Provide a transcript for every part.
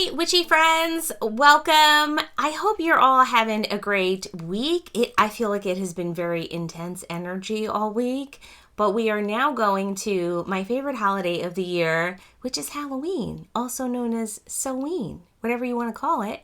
Hey, witchy friends, welcome. I hope you're all having a great week. I feel like it has been very intense energy all week, but we are now going to my favorite holiday of the year, which is Halloween, also known as Samhain, whatever you want to call it.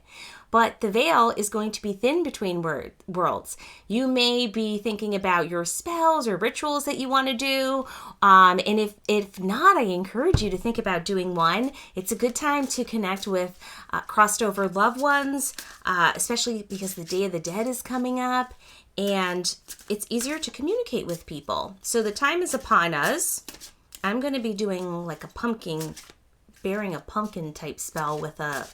But the veil is going to be thin between worlds. You may be thinking about your spells or rituals that you want to do. And if not, I encourage you to think about doing one. It's a good time to connect with crossed over loved ones, especially because the Day of the Dead is coming up. And it's easier to communicate with people. So the time is upon us. I'm going to be doing like bearing a pumpkin type spell with a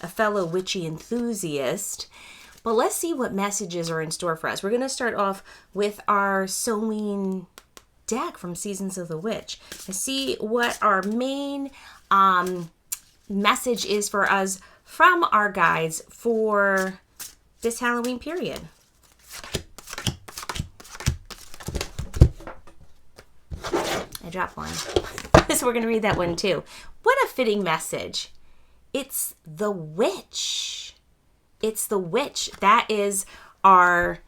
fellow witchy enthusiast. But let's see what messages are in store for us. We're going to start off with our Samhain deck from Seasons of the Witch and see what our main message is for us from our guides for this Halloween period. I dropped one. So we're going to read that one too. What a fitting message. It's the witch. It's the witch. That is our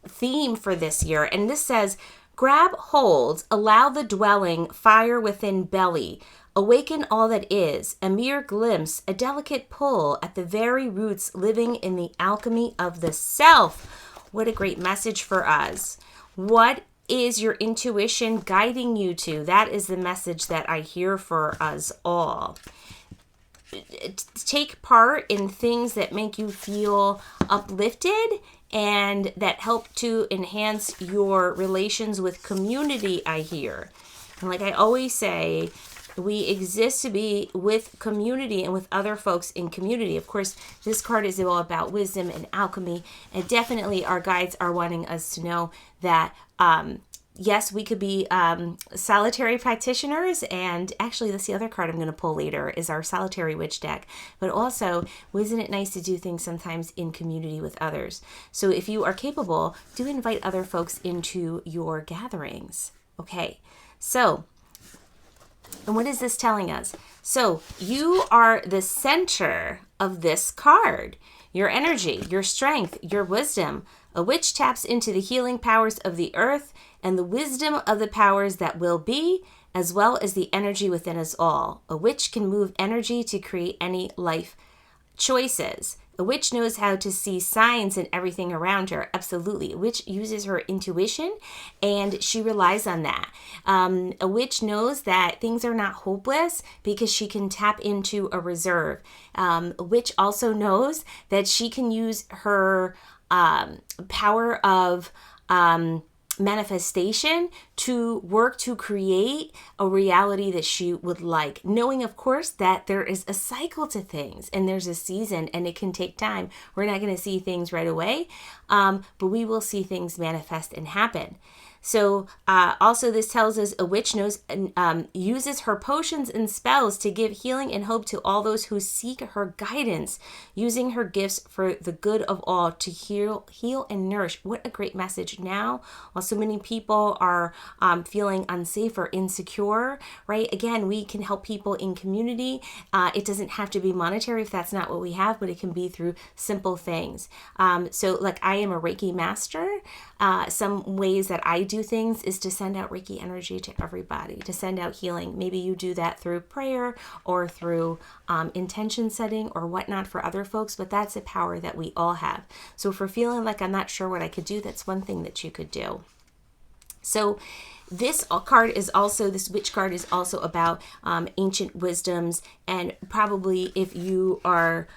theme for this year. And this says, grab hold, allow the dwelling, fire within belly. Awaken all that is, a mere glimpse, a delicate pull at the very roots living in the alchemy of the self. What a great message for us. What is your intuition guiding you to? That is the message that I hear for us all. Take part in things that make you feel uplifted and that help to enhance your relations with community, I hear. And like I always say, we exist to be with community and with other folks in community. Of course, this card is all about wisdom and alchemy. And definitely our guides are wanting us to know that yes, we could be solitary practitioners, and actually that's the other card I'm going to pull later is our solitary witch deck. But also, isn't it nice to do things sometimes in community with others? So if you are capable, do invite other folks into your gatherings. Okay, so, and what is this telling us? So you are the center of this card. Your energy, your strength, your wisdom. A witch taps into the healing powers of the earth and the wisdom of the powers that will be, as well as the energy within us all. A witch can move energy to create any life choices. A witch knows how to see signs in everything around her. Absolutely. A witch uses her intuition and she relies on that. A witch knows that things are not hopeless because she can tap into a reserve. A witch also knows that she can use her power of manifestation to work to create a reality that she would like, knowing of course that there is a cycle to things and there's a season and it can take time. We're not going to see things right away, but we will see things manifest and happen. So also this tells us a witch knows uses her potions and spells to give healing and hope to all those who seek her guidance, using her gifts for the good of all to heal and nourish. What a great message now, while so many people are feeling unsafe or insecure, right? Again, we can help people in community. It doesn't have to be monetary if that's not what we have, but it can be through simple things. So like I am a Reiki master. Some ways that I do things is to send out Reiki energy to everybody, to send out healing. Maybe you do that through prayer or through intention setting or whatnot for other folks, but that's a power that we all have. So if we're feeling like I'm not sure what I could do, that's one thing that you could do. So this witch card is also about ancient wisdoms, and probably if you are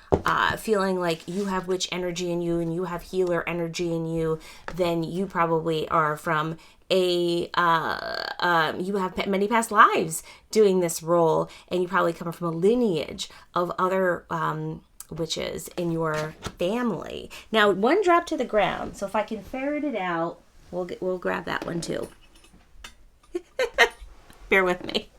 feeling like you have witch energy in you and you have healer energy in you, then you probably are from you have many past lives doing this role, and you probably come from a lineage of other witches in your family. Now, one dropped to the ground, so if I can ferret it out, we'll grab that one too. Bear with me.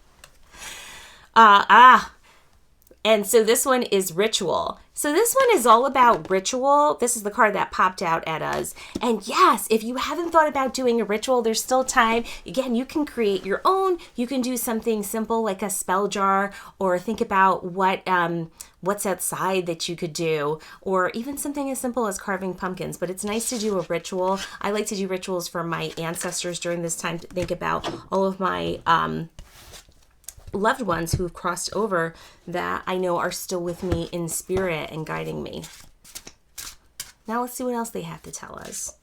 And so this one is ritual. So this one is all about ritual. This is the card that popped out at us. And yes, if you haven't thought about doing a ritual, there's still time. Again, you can create your own. You can do something simple like a spell jar, or think about what's outside that you could do, or even something as simple as carving pumpkins. But it's nice to do a ritual. I like to do rituals for my ancestors during this time, to think about all of my loved ones who've crossed over that I know are still with me in spirit and guiding me. Now let's see what else they have to tell us.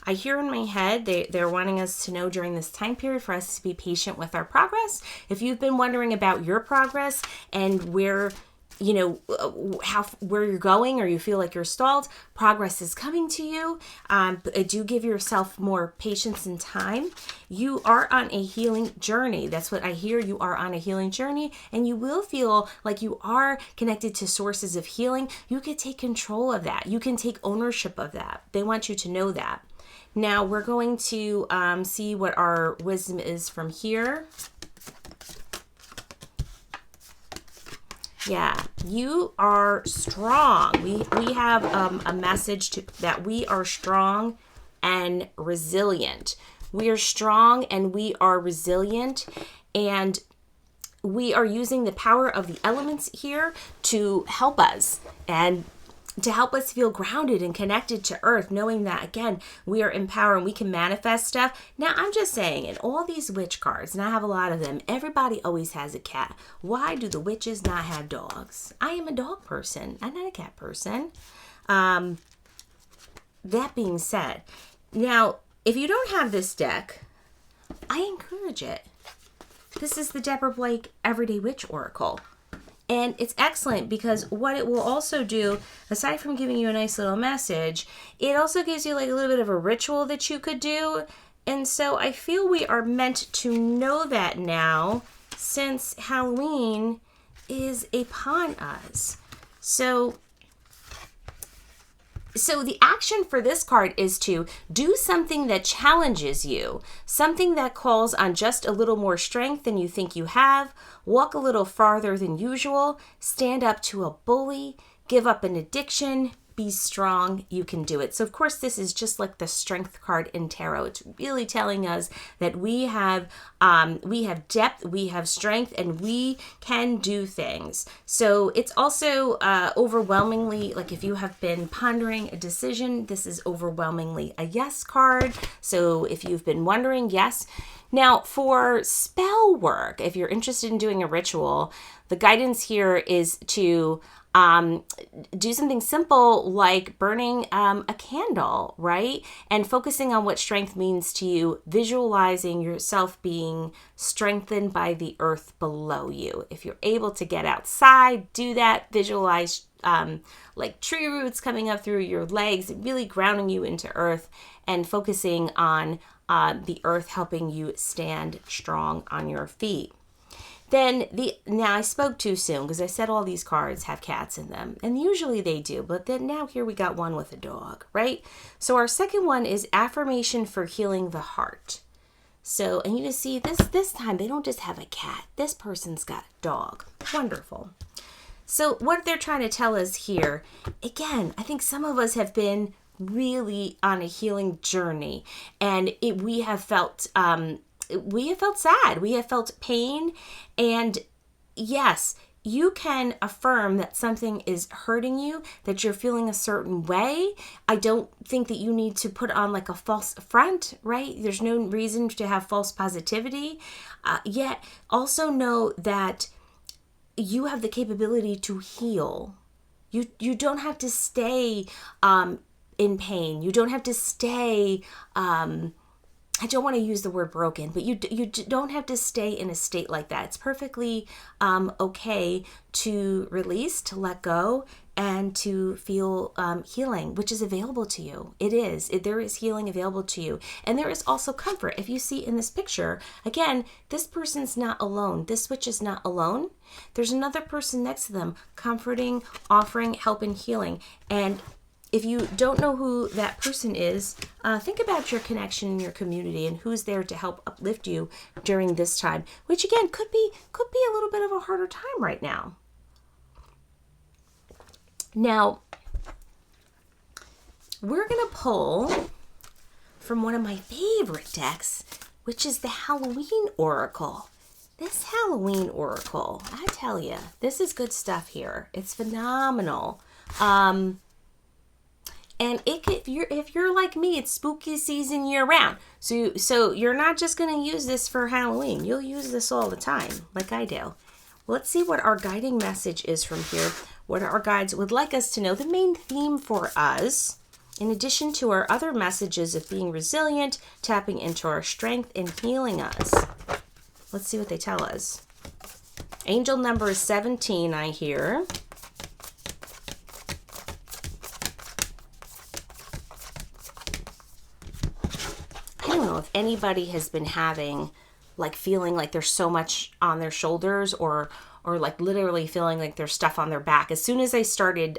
I hear in my head they're wanting us to know during this time period for us to be patient with our progress. If you've been wondering about your progress and where where you're going, or you feel like you're stalled, progress is coming to you. Do give yourself more patience and time. You are on a healing journey. That's what I hear. You are on a healing journey, and you will feel like you are connected to sources of healing. You can take control of that. You can take ownership of that. They want you to know that. Now we're going to see what our wisdom is from here. Yeah, you are strong. We have a message that we are strong and resilient. We are strong and we are resilient, and we are using the power of the elements here to help us, and to help us feel grounded and connected to earth, knowing that, again, we are empowered and we can manifest stuff. Now, I'm just saying, in all these witch cards, and I have a lot of them, everybody always has a cat. Why do the witches not have dogs? I am a dog person. I'm not a cat person. That being said, now, if you don't have this deck, I encourage it. This is the Deborah Blake Everyday Witch Oracle. And it's excellent because what it will also do, aside from giving you a nice little message, it also gives you like a little bit of a ritual that you could do. And so I feel we are meant to know that now, since Halloween is upon us. So the action for this card is to do something that challenges you, something that calls on just a little more strength than you think you have, walk a little farther than usual, stand up to a bully, give up an addiction, be strong, you can do it. So of course this is just like the strength card in tarot. It's really telling us that we have depth, we have strength, and we can do things. So it's also overwhelmingly, like if you have been pondering a decision, this is overwhelmingly a yes card. So if you've been wondering, yes. Now for spell work, if you're interested in doing a ritual, the guidance here is to do something simple like burning a candle, right? And focusing on what strength means to you, visualizing yourself being strengthened by the earth below you. If you're able to get outside, do that. Visualize like tree roots coming up through your legs, really grounding you into earth, and focusing on the earth helping you stand strong on your feet. Then now I spoke too soon because I said all these cards have cats in them, and usually they do, but then now here we got one with a dog, right? So our second one is affirmation for healing the heart. So, and you just see this time they don't just have a cat. This person's got a dog. Wonderful. So what they're trying to tell us here, again, I think some of us have been really on a healing journey, and we have felt sad, we have felt pain, and yes, you can affirm that something is hurting you, that you're feeling a certain way. I don't think that you need to put on like a false front, right? There's no reason to have false positivity. Yet also know that you have the capability to heal. You don't have to stay in pain. You don't have to stay I don't want to use the word broken, but you don't have to stay in a state like that. It's perfectly okay to release, to let go, and to feel healing, which is available to you. It is. There is healing available to you. And there is also comfort. If you see in this picture, again, this person's not alone. This witch is not alone. There's another person next to them, comforting, offering help and healing. And if you don't know who that person is, think about your connection in your community and who's there to help uplift you during this time, which again could be a little bit of a harder time right now. Now, we're going to pull from one of my favorite decks, which is the Halloween Oracle. This Halloween Oracle, I tell you, this is good stuff here. It's phenomenal. And if you're like me, it's spooky season year round. So you're not just going to use this for Halloween. You'll use this all the time, like I do. Let's see what our guiding message is from here. What our guides would like us to know. The main theme for us, in addition to our other messages of being resilient, tapping into our strength, and healing us. Let's see what they tell us. Angel number is 17, I hear. I don't know if anybody has been having, like, feeling like there's so much on their shoulders or like literally feeling like there's stuff on their back. As soon as I started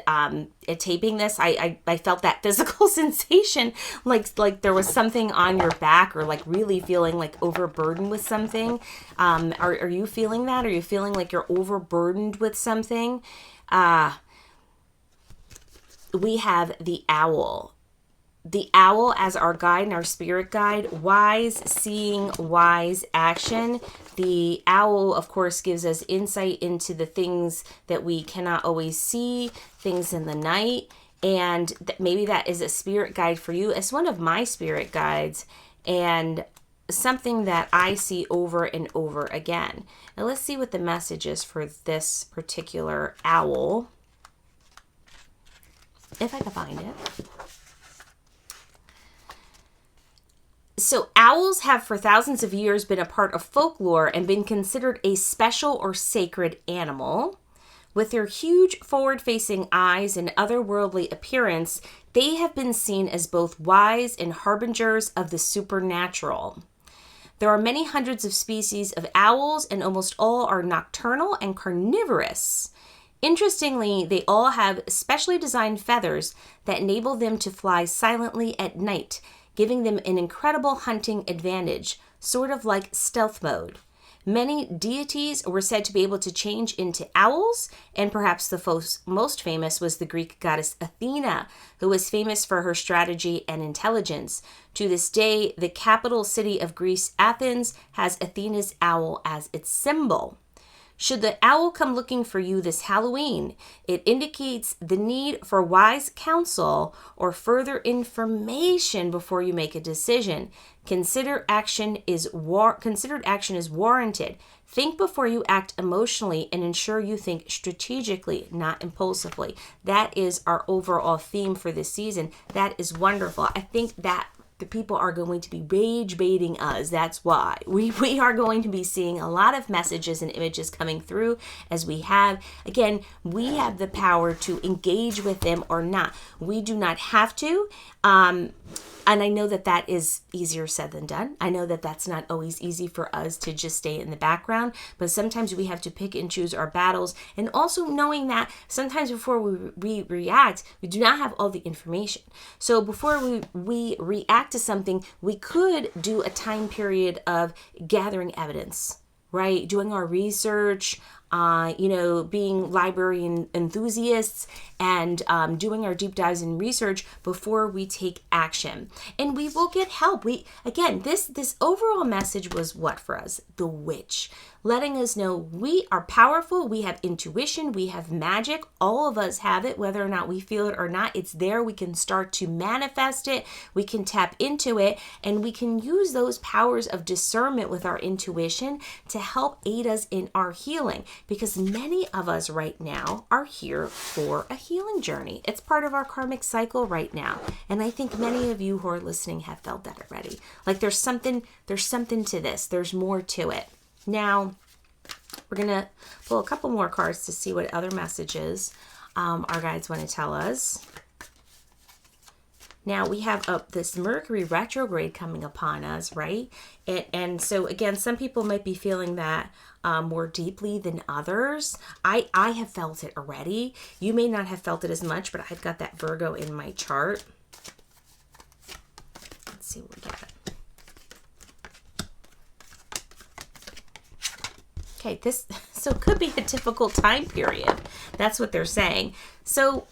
taping this, I felt that physical sensation, like there was something on your back, or like really feeling like overburdened with something. Are you feeling that? Are you feeling like you're overburdened with something? We have the owl. The owl as our guide and our spirit guide, wise seeing, wise action. The owl, of course, gives us insight into the things that we cannot always see, things in the night. And maybe that is a spirit guide for you. It's one of my spirit guides and something that I see over and over again. Now let's see what the message is for this particular owl, if I can find it. So owls have for thousands of years been a part of folklore and been considered a special or sacred animal. With their huge forward-facing eyes and otherworldly appearance, they have been seen as both wise and harbingers of the supernatural. There are many hundreds of species of owls, and almost all are nocturnal and carnivorous. Interestingly, they all have specially designed feathers that enable them to fly silently at night, giving them an incredible hunting advantage, sort of like stealth mode. Many deities were said to be able to change into owls, and perhaps the most famous was the Greek goddess Athena, who was famous for her strategy and intelligence. To this day, the capital city of Greece, Athens, has Athena's owl as its symbol. Should the owl come looking for you this Halloween, it indicates the need for wise counsel or further information before you make a decision. Considered action is warranted. Think before you act emotionally and ensure you think strategically, not impulsively. That is our overall theme for this season. That is wonderful. I think that the people are going to be rage baiting us. That's why we are going to be seeing a lot of messages and images coming through, as we have. Again, we have the power to engage with them or not. We do not have to. And I know that that is easier said than done. I know that that's not always easy for us to just stay in the background, but sometimes we have to pick and choose our battles. And also knowing that sometimes before we react, we do not have all the information. So before we react to something, we could do a time period of gathering evidence, right? Doing our research, being library enthusiasts and doing our deep dives in research before we take action. And we will get help. This overall message was what for us? The witch. Letting us know we are powerful, we have intuition, we have magic. All of us have it, whether or not we feel it or not. It's there. We can start to manifest it. We can tap into it, and we can use those powers of discernment with our intuition to help aid us in our healing, because many of us right now are here for a healing journey. It's part of our karmic cycle right now. And I think many of you who are listening have felt that already. Like there's something to this. There's more to it. Now, we're going to pull a couple more cards to see what other messages our guides want to tell us. Now, we have this Mercury retrograde coming upon us, right? And so, again, some people might be feeling that more deeply than others. I have felt it already. You may not have felt it as much, but I've got that Virgo in my chart. Let's see what we get. Okay, so it could be a difficult time period. That's what they're saying. So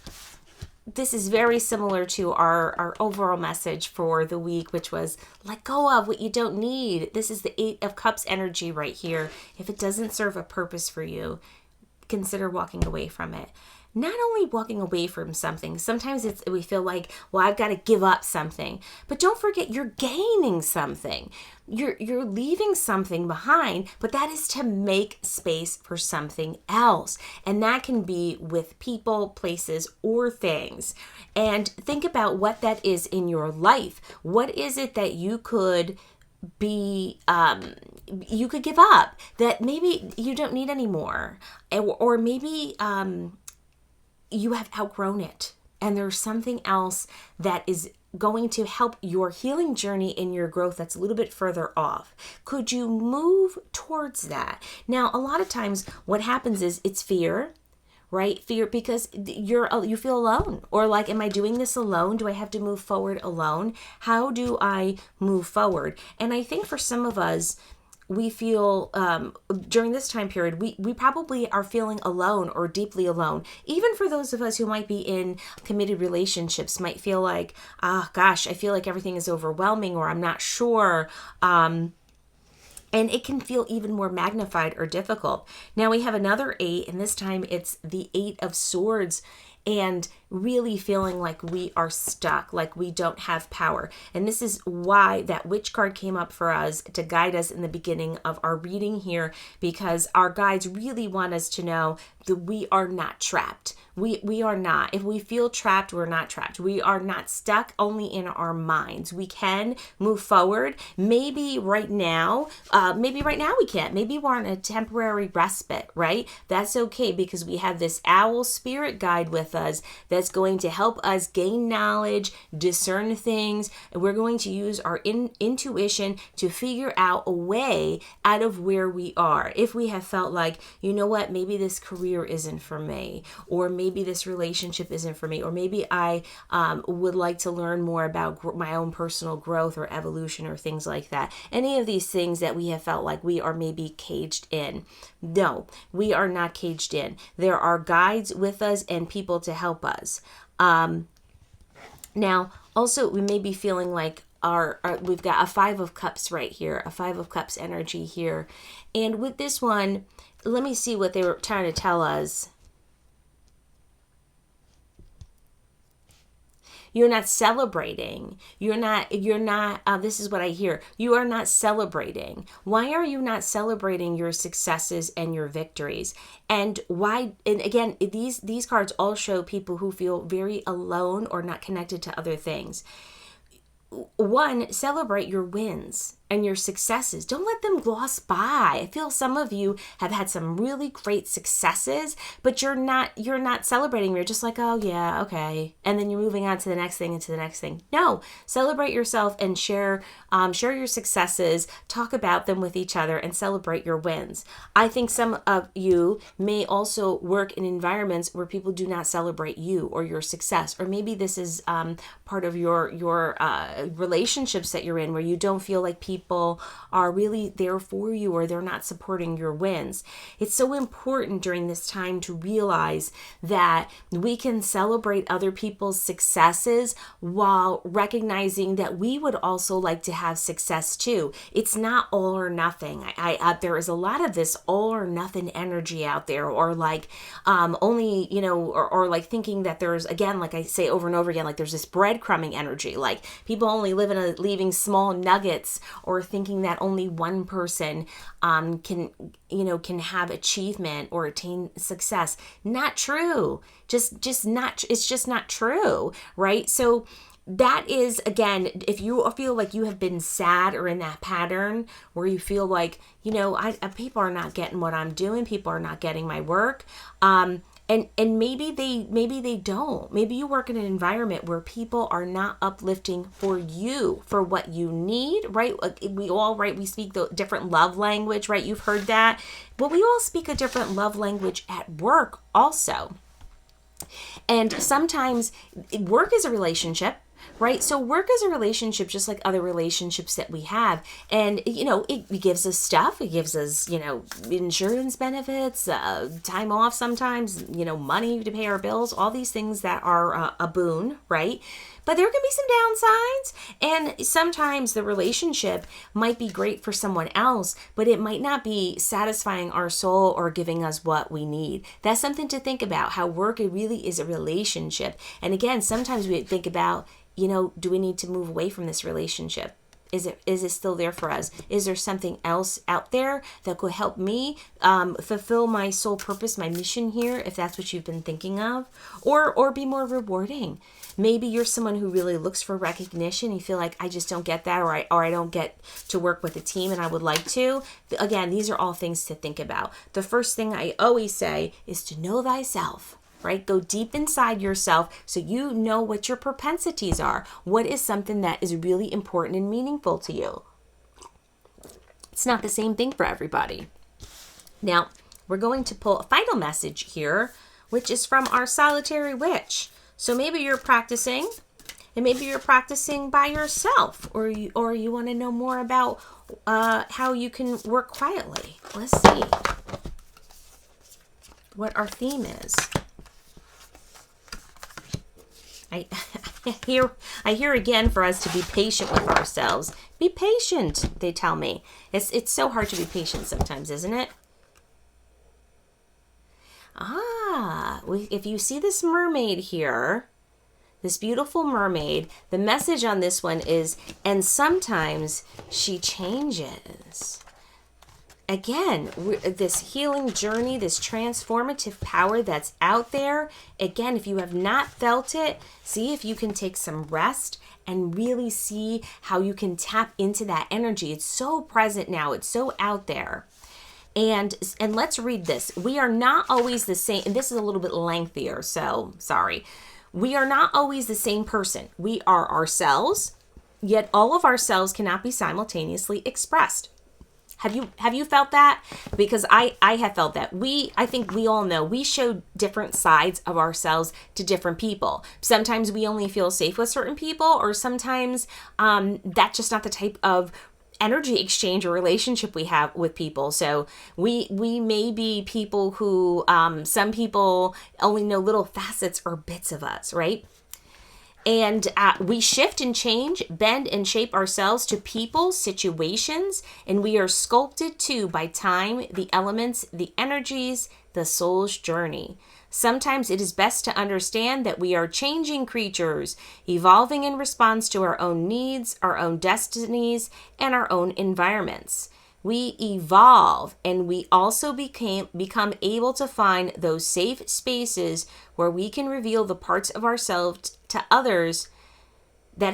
this is very similar to our overall message for the week, which was let go of what you don't need. This is the Eight of Cups energy right here. If it doesn't serve a purpose for you, consider walking away from it. Not only walking away from something, sometimes we feel like, well, I've got to give up something. But don't forget, you're gaining something. You're leaving something behind, but that is to make space for something else. And that can be with people, places, or things. And think about what that is in your life. What is it that you could you could give up that maybe you don't need anymore, or maybe you have outgrown it and there's something else that is going to help your healing journey and your growth that's a little bit further off. Could you move towards that? Now, a lot of times what happens is it's fear, right? Fear because you feel alone, or like, am I doing this alone? Do I have to move forward alone? How do I move forward? And I think for some of us, we feel during this time period, we probably are feeling alone or deeply alone. Even for those of us who might be in committed relationships, might feel like, gosh, I feel like everything is overwhelming, or I'm not sure. And it can feel even more magnified or difficult. Now we have another 8, and this time it's the 8 of Swords, and really feeling like we are stuck, like we don't have power. And this is why that Witch card came up for us to guide us in the beginning of our reading here, because our guides really want us to know that we are not trapped. We are not. If we feel trapped, we're not trapped. We are not stuck only in our minds. We can move forward. Maybe right now we can't. Maybe we're on a temporary respite, right? That's okay, because we have this owl spirit guide with us that's going to help us gain knowledge, discern things, and we're going to use our intuition to figure out a way out of where we are. If we have felt like, you know what, maybe this career isn't for me, or maybe this relationship isn't for me, or maybe I would like to learn more about my own personal growth or evolution or things like that. Any of these things that we have felt like we are maybe caged in. No, we are not caged in. There are guides with us and people to help us. Now, also, we may be feeling like we've got a 5 of Cups right here, a 5 of Cups energy here. And with this one, let me see what they were trying to tell us. You're not celebrating. You're not, this is what I hear. You are not celebrating. Why are you not celebrating your successes and your victories? And why, and again, these cards all show people who feel very alone or not connected to other things. One, celebrate your wins and your successes. Don't let them gloss by. I feel some of you have had some really great successes, but you're not celebrating. You're just like, oh yeah, okay. And then you're moving on to the next thing and to the next thing. No, celebrate yourself and share your successes, talk about them with each other, and celebrate your wins. I think some of you may also work in environments where people do not celebrate you or your success, or maybe this is part of your relationships that you're in, where you don't feel like people are really there for you, or they're not supporting your wins. It's so important during this time to realize that we can celebrate other people's successes while recognizing that we would also like to have success too. It's not all or nothing. There is a lot of this all or nothing energy out there, or like only, or like thinking that there's, again, like I say over and over again, like there's this breadcrumbing energy, like people only leaving small nuggets, or thinking that only one person can have achievement or attain success. Not true. It's just not true, right? So that is, again, if you feel like you have been sad or in that pattern where you feel like, people are not getting what I'm doing, people are not getting my work, and maybe they don't. Maybe you work in an environment where people are not uplifting for you, for what you need, right? We speak the different love language, right? You've heard that. But we all speak a different love language at work also. And sometimes work is a relationship, right? So work is a relationship just like other relationships that we have. And, it gives us stuff. It gives us, insurance benefits, time off sometimes, money to pay our bills, all these things that are a boon, right? But there can be some downsides. And sometimes the relationship might be great for someone else, but it might not be satisfying our soul or giving us what we need. That's something to think about, how work it really is a relationship. And again, sometimes we think about, do we need to move away from this relationship? Is it still there for us? Is there something else out there that could help me fulfill my soul purpose, my mission here, if that's what you've been thinking of? Or be more rewarding. Maybe you're someone who really looks for recognition. You feel like I just don't get that, or I don't get to work with a team and I would like to. Again, these are all things to think about. The first thing I always say is to know thyself. Right? Go deep inside yourself so you know what your propensities are. What is something that is really important and meaningful to you? It's not the same thing for everybody. Now, we're going to pull a final message here, which is from our solitary witch. So maybe you're practicing, and maybe you're practicing by yourself, or you want to know more about how you can work quietly. Let's see what our theme is. I hear again for us to be patient with ourselves. Be patient, they tell me. It's so hard to be patient sometimes, isn't it? If you see this mermaid here, this beautiful mermaid, the message on this one is, and sometimes she changes. Again, this healing journey, this transformative power that's out there. Again, if you have not felt it, see if you can take some rest and really see how you can tap into that energy. It's so present now. It's so out there. And let's read this. We are not always the same. And this is a little bit lengthier, so sorry. We are not always the same person. We are ourselves, yet all of ourselves cannot be simultaneously expressed. Have you felt that? Because I have felt that. I think we all know we show different sides of ourselves to different people. Sometimes we only feel safe with certain people, or sometimes that's just not the type of energy exchange or relationship we have with people. So we may be people who some people only know little facets or bits of us, right? And we shift and change, bend and shape ourselves to people, situations, and we are sculpted too by time, the elements, the energies, the soul's journey. Sometimes it is best to understand that we are changing creatures, evolving in response to our own needs, our own destinies, and our own environments. We evolve, and we also become able to find those safe spaces where we can reveal the parts of ourselves to others that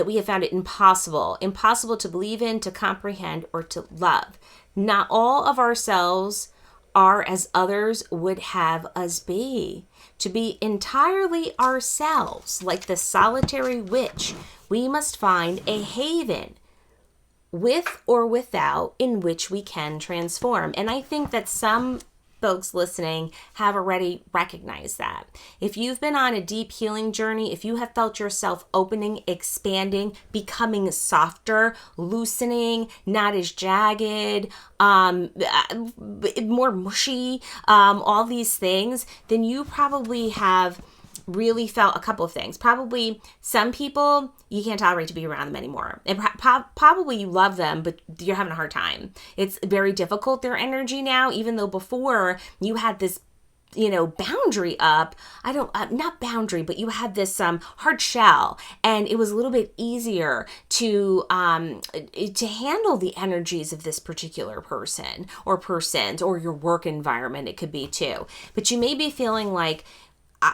we have found it impossible to believe in, to comprehend, or to love. Not all of ourselves are as others would have us be. To be entirely ourselves, like the solitary witch, we must find a haven, with or without, in which we can transform. And I think that some folks listening have already recognized that. If you've been on a deep healing journey, if you have felt yourself opening, expanding, becoming softer, loosening, not as jagged, more mushy, all these things, then you probably have really felt a couple of things. Probably some people, you can't tolerate to be around them anymore. And probably you love them, but you're having a hard time. It's very difficult, their energy now, even though before you had this, boundary up. Not boundary, but you had this hard shell, and it was a little bit easier to handle the energies of this particular person or persons, or your work environment. It could be too. But you may be feeling like,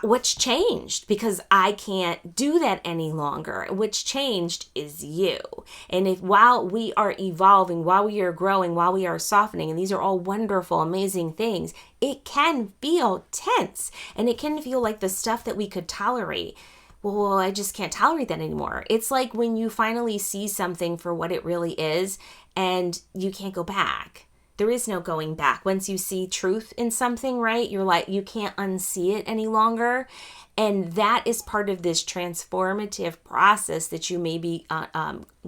what's changed? Because I can't do that any longer. What's changed is you. And while we are evolving, while we are growing, while we are softening, and these are all wonderful, amazing things, it can feel tense, and it can feel like the stuff that we could tolerate. Well, I just can't tolerate that anymore. It's like when you finally see something for what it really is, and you can't go back. there is no going back. Once you see truth in something, right, you're like, you can't unsee it any longer. And that is part of this transformative process that you may be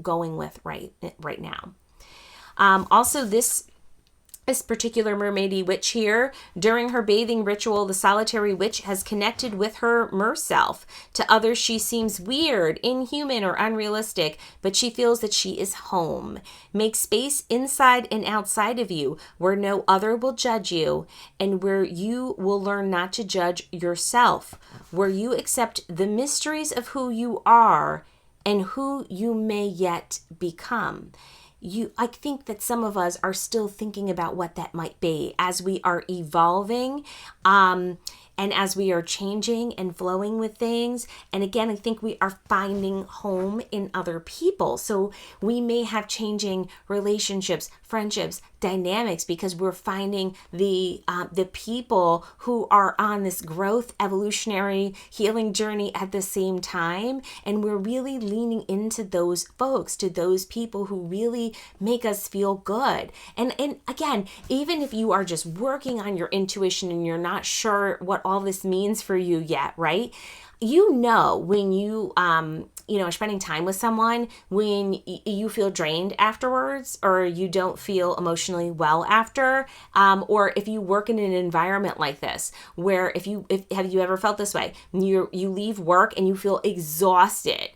going with right now. Also, this particular mermaidy witch here, during her bathing ritual, the solitary witch has connected with her merself. To others, she seems weird, inhuman, or unrealistic, but she feels that she is home. Make space inside and outside of you where no other will judge you, and where you will learn not to judge yourself, where you accept the mysteries of who you are and who you may yet become. I think that some of us are still thinking about what that might be as we are evolving, and as we are changing and flowing with things. And again, I think we are finding home in other people. So we may have changing relationships, friendships, dynamics, because we're finding the people who are on this growth, evolutionary, healing journey at the same time. And we're really leaning into those folks, to those people who really make us feel good. And again, even if you are just working on your intuition and you're not sure what all this means for you yet, right? You know, when you are spending time with someone, when you feel drained afterwards, or you don't feel emotionally well after, or if you work in an environment like this, where have you ever felt this way? You leave work and you feel exhausted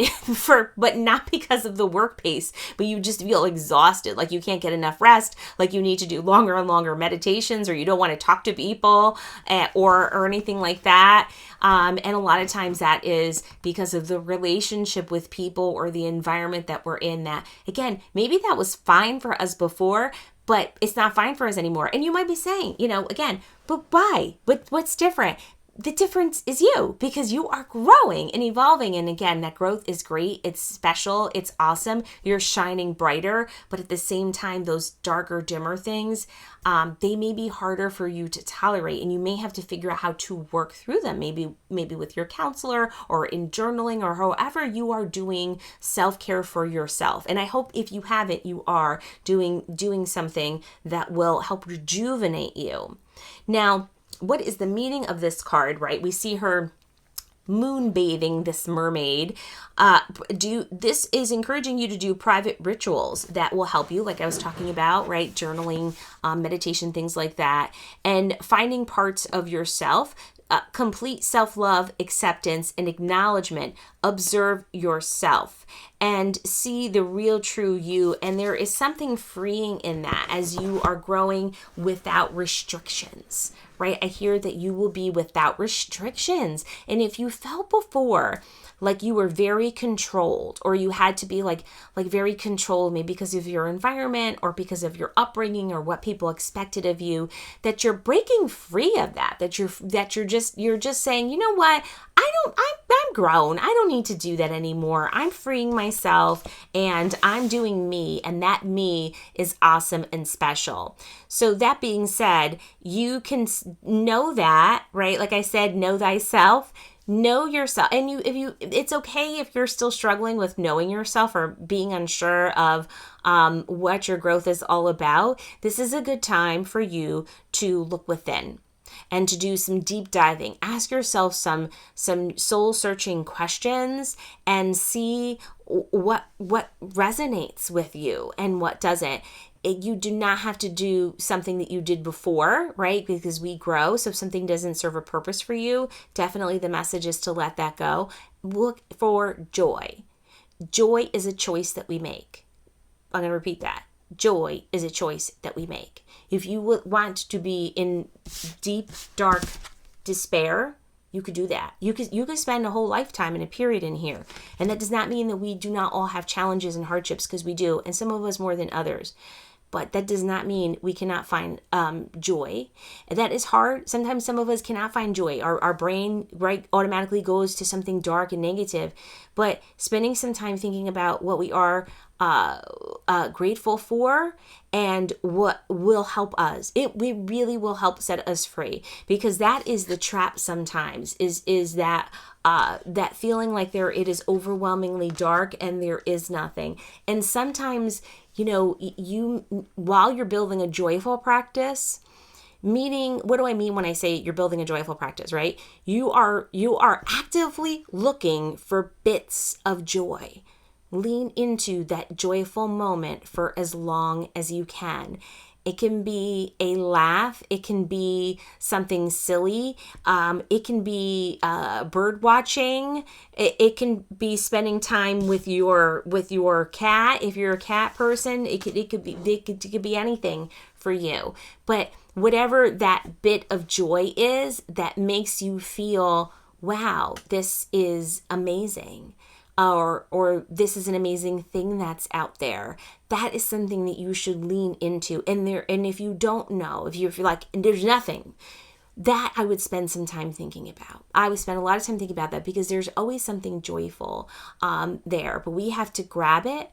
but not because of the work pace, but you just feel exhausted, like you can't get enough rest, like you need to do longer and longer meditations, or you don't want to talk to people, or anything like that. And a lot of times that is because of the relationship with people or the environment that we're in, that, again, maybe that was fine for us before, but it's not fine for us anymore. And you might be saying, again, but why? But what's different? The difference is you, because you are growing and evolving. And again, that growth is great. It's special. It's awesome. You're shining brighter. But at the same time, those darker, dimmer things, they may be harder for you to tolerate. And you may have to figure out how to work through them, maybe with your counselor, or in journaling, or however you are doing self-care for yourself. And I hope if you haven't, you are doing something that will help rejuvenate you. Now, what is the meaning of this card, right? We see her moon bathing, this mermaid. This is encouraging you to do private rituals that will help you, like I was talking about, right? Journaling, meditation, things like that, and finding parts of yourself. Complete self-love, acceptance, and acknowledgement. Observe yourself and see the real true you. And there is something freeing in that as you are growing without restrictions, right? I hear that you will be without restrictions. And if you felt before like you were very controlled, or you had to be like very controlled, maybe because of your environment or because of your upbringing or what people expected of you, that you're breaking free of that you're just saying, you know what? I'm grown. I don't need to do that anymore. I'm freeing myself and I'm doing me, and that me is awesome and special. So that being said, you can know that, right? Like I said, know thyself. Know yourself. And it's okay if you're still struggling with knowing yourself or being unsure of what your growth is all about. This is a good time for you to look within and to do some deep diving. Ask yourself some soul searching questions and see what resonates with you and what doesn't. You do not have to do something that you did before, right? Because we grow. So if something doesn't serve a purpose for you, definitely the message is to let that go. Look for joy. Joy is a choice that we make. I'm going to repeat that. Joy is a choice that we make. If you would want to be in deep, dark despair, you could do that. You could spend a whole lifetime in a period in here. And that does not mean that we do not all have challenges and hardships, because we do, and some of us more than others. But that does not mean we cannot find joy. That is hard. Sometimes some of us cannot find joy. Our brain, right, automatically goes to something dark and negative. But spending some time thinking about what we are grateful for and what will help us, it really will help set us free. Because that is the trap sometimes, is that feeling like it is overwhelmingly dark and there is nothing. And sometimes while you're building a joyful practice, meaning, what do I mean when I say you're building a joyful practice, right? You are actively looking for bits of joy. Lean into that joyful moment for as long as you can. It can be a laugh. It can be something silly. It can be bird watching. It can be spending time with your cat. If you're a cat person, it could be anything for you. But whatever that bit of joy is that makes you feel, wow, this is amazing. Or this is an amazing thing that's out there. That is something that you should lean into. And if you don't know, if you're like, there's nothing, that I would spend some time thinking about. I would spend a lot of time thinking about that, because there's always something joyful there. But we have to grab it.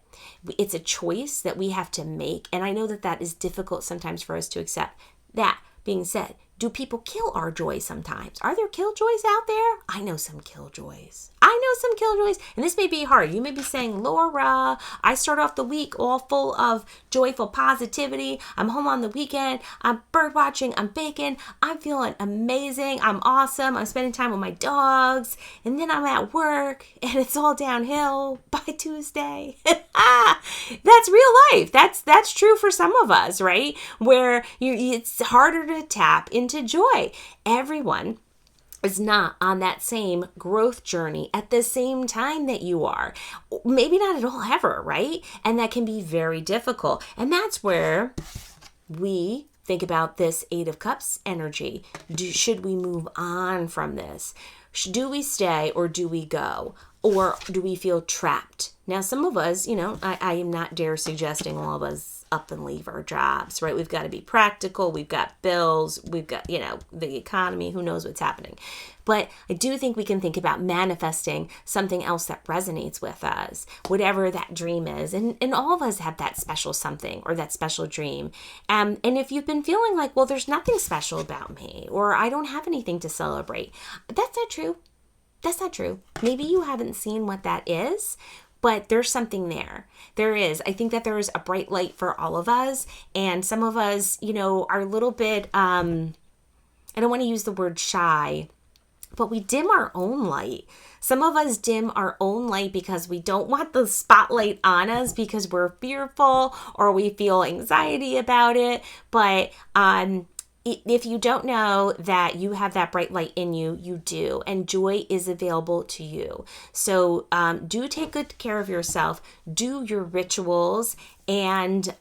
It's a choice that we have to make. And I know that is difficult sometimes for us to accept. That being said, do people kill our joy sometimes? Are there killjoys out there? I know some killjoys. And this may be hard. You may be saying, Laura, I start off the week all full of joyful positivity. I'm home on the weekend. I'm bird watching. I'm baking. I'm feeling amazing. I'm awesome. I'm spending time with my dogs. And then I'm at work and it's all downhill by Tuesday. That's real life. That's true for some of us, right? Where it's harder to tap into joy. Everyone is not on that same growth journey at the same time that you are. Maybe not at all ever, right? And that can be very difficult. And that's where we think about this Eight of Cups energy. Should we move on from this? Do we stay or do we go? Or do we feel trapped? Now, some of us, I am not dare suggesting all of us up and leave our jobs, right? We've got to be practical. We've got bills. We've got, the economy. Who knows what's happening? But I do think we can think about manifesting something else that resonates with us, whatever that dream is. And all of us have that special something or that special dream. And if you've been feeling like, well, there's nothing special about me, or I don't have anything to celebrate, that's not true. That's not true. Maybe you haven't seen what that is, but there's something there. There is. I think that there is a bright light for all of us. And some of us, are a little bit, I don't want to use the word shy, but we dim our own light. Some of us dim our own light because we don't want the spotlight on us because we're fearful or we feel anxiety about it. But if you don't know that you have that bright light in you, you do. And joy is available to you. So do take good care of yourself. Do your rituals. And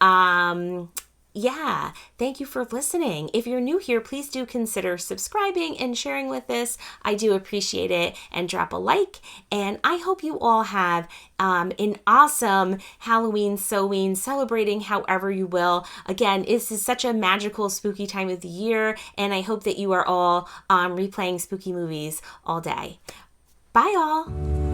thank you for listening. If you're new here, please do consider subscribing and sharing with this. I do appreciate it. And drop a like. And I hope you all have an awesome Halloween, Soween, celebrating however you will. Again, this is such a magical, spooky time of the year. And I hope that you are all replaying spooky movies all day. Bye, all.